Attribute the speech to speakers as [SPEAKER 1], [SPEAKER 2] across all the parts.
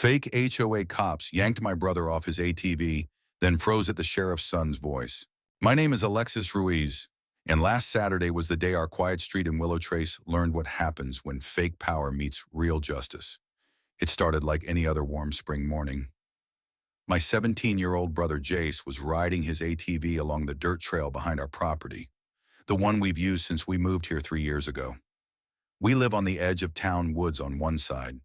[SPEAKER 1] Fake HOA cops yanked my brother off his ATV, then froze at the sheriff's son's voice. My name is Alexis Ruiz, and last Saturday was the day our quiet street in Willow Trace learned what happens when fake power meets real justice. It started like any other warm spring morning. My 17-year-old brother Jace was riding his ATV along the dirt trail behind our property, the one we've used since we moved here 3 years ago. We live on the edge of town woods on one side,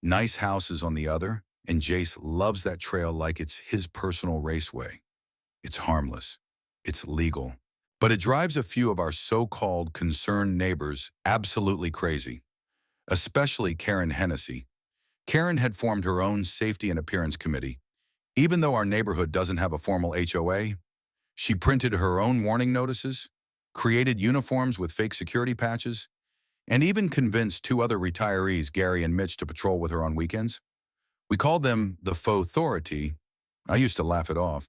[SPEAKER 1] nice houses on the other, and Jace loves that trail like it's his personal raceway. It's harmless. It's legal. But it drives a few of our so-called concerned neighbors absolutely crazy, especially Karen Hennessy. Karen had formed her own safety and appearance committee. Even though our neighborhood doesn't have a formal HOA, she printed her own warning notices, created uniforms with fake security patches, and even convinced two other retirees, Gary and Mitch, to patrol with her on weekends. We called them the faux authority. I used to laugh it off,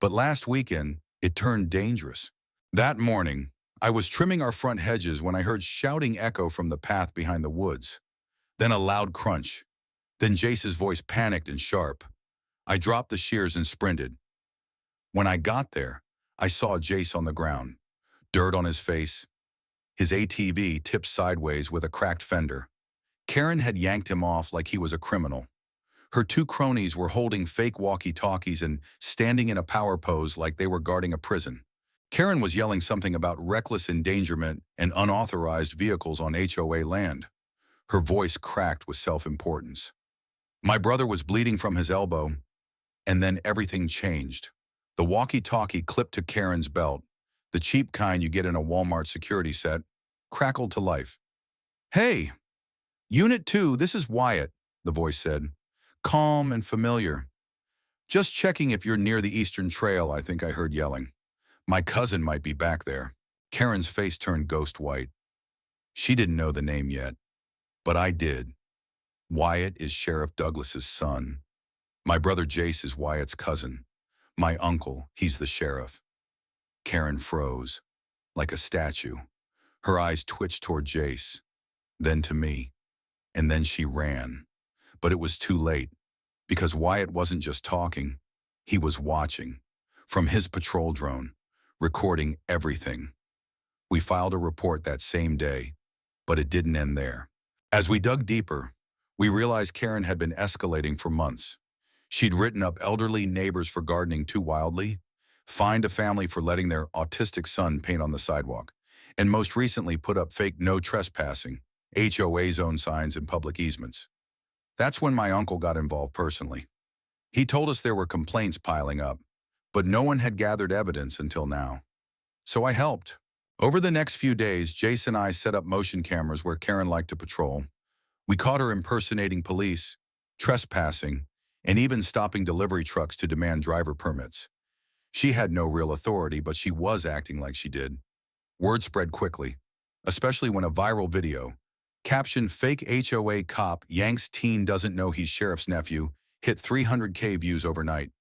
[SPEAKER 1] but last weekend, it turned dangerous. That morning, I was trimming our front hedges when I heard shouting echo from the path behind the woods. Then a loud crunch. Then Jace's voice, panicked and sharp. I dropped the shears and sprinted. When I got there, I saw Jace on the ground, dirt on his face, his ATV tipped sideways with a cracked fender. Karen had yanked him off like he was a criminal. Her two cronies were holding fake walkie-talkies and standing in a power pose like they were guarding a prison. Karen was yelling something about reckless endangerment and unauthorized vehicles on HOA land. Her voice cracked with self-importance. My brother was bleeding from his elbow, and then everything changed. The walkie-talkie clipped to Karen's belt, the cheap kind you get in a Walmart security set, crackled to life. "Hey, Unit 2, this is Wyatt," the voice said, calm and familiar. "Just checking if you're near the Eastern Trail," I think I heard yelling. "My cousin might be back there." Karen's face turned ghost white. She didn't know the name yet, but I did. Wyatt is Sheriff Douglas's son. My brother Jace is Wyatt's cousin. My uncle, he's the sheriff. Karen froze, like a statue. Her eyes twitched toward Jace, then to me, and then she ran. But it was too late, because Wyatt wasn't just talking, he was watching, from his patrol drone, recording everything. We filed a report that same day, but it didn't end there. As we dug deeper, we realized Karen had been escalating for months. She'd written up elderly neighbors for gardening too wildly, fined a family for letting their autistic son paint on the sidewalk, and most recently put up fake no trespassing, HOA zone signs in public easements. That's when my uncle got involved personally. He told us there were complaints piling up, but no one had gathered evidence until now. So I helped. Over the next few days, Jace and I set up motion cameras where Karen liked to patrol. We caught her impersonating police, trespassing, and even stopping delivery trucks to demand driver permits. She had no real authority, but she was acting like she did. Word spread quickly, especially when a viral video, captioned "Fake HOA Cop Yanks Teen Doesn't Know He's Sheriff's Nephew," hit 300K views overnight.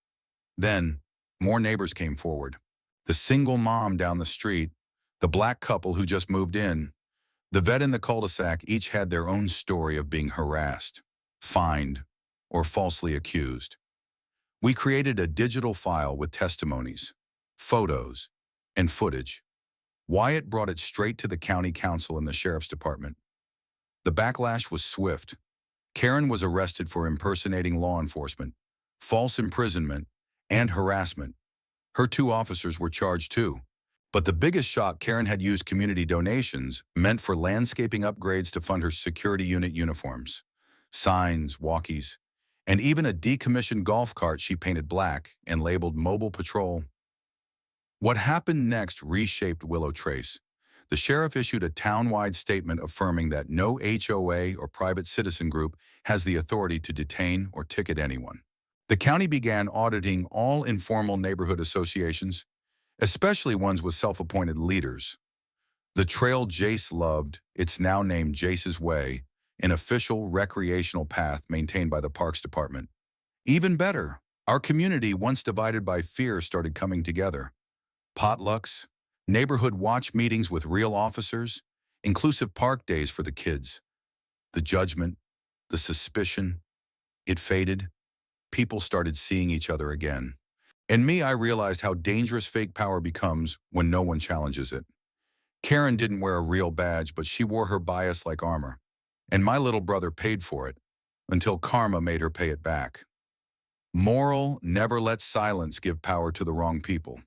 [SPEAKER 1] Then, more neighbors came forward. The single mom down the street, the black couple who just moved in, the vet in the cul-de-sac, each had their own story of being harassed, fined, or falsely accused. We created a digital file with testimonies, photos, and footage. Wyatt brought it straight to the county council and the sheriff's department. The backlash was swift. Karen was arrested for impersonating law enforcement, false imprisonment, and harassment. Her two officers were charged too. But the biggest shock, Karen had used community donations meant for landscaping upgrades to fund her security unit uniforms, signs, walkies, and even a decommissioned golf cart she painted black and labeled Mobile Patrol. What happened next reshaped Willow Trace. The sheriff issued a town-wide statement affirming that no HOA or private citizen group has the authority to detain or ticket anyone. The county began auditing all informal neighborhood associations, especially ones with self-appointed leaders. The trail Jace loved, it's now named Jace's Way, an official recreational path maintained by the Parks Department. Even better, our community, once divided by fear, started coming together. Potlucks, neighborhood watch meetings with real officers, inclusive park days for the kids. The judgment, the suspicion, It faded. People started seeing each other again. And me, I realized how dangerous fake power becomes when no one challenges it. Karen didn't wear a real badge, but she wore her bias like armor. And my little brother paid for it, until karma made her pay it back. Moral: never let silence give power to the wrong people,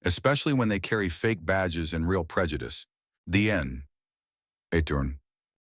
[SPEAKER 1] especially when they carry fake badges and real prejudice. The end. Etern.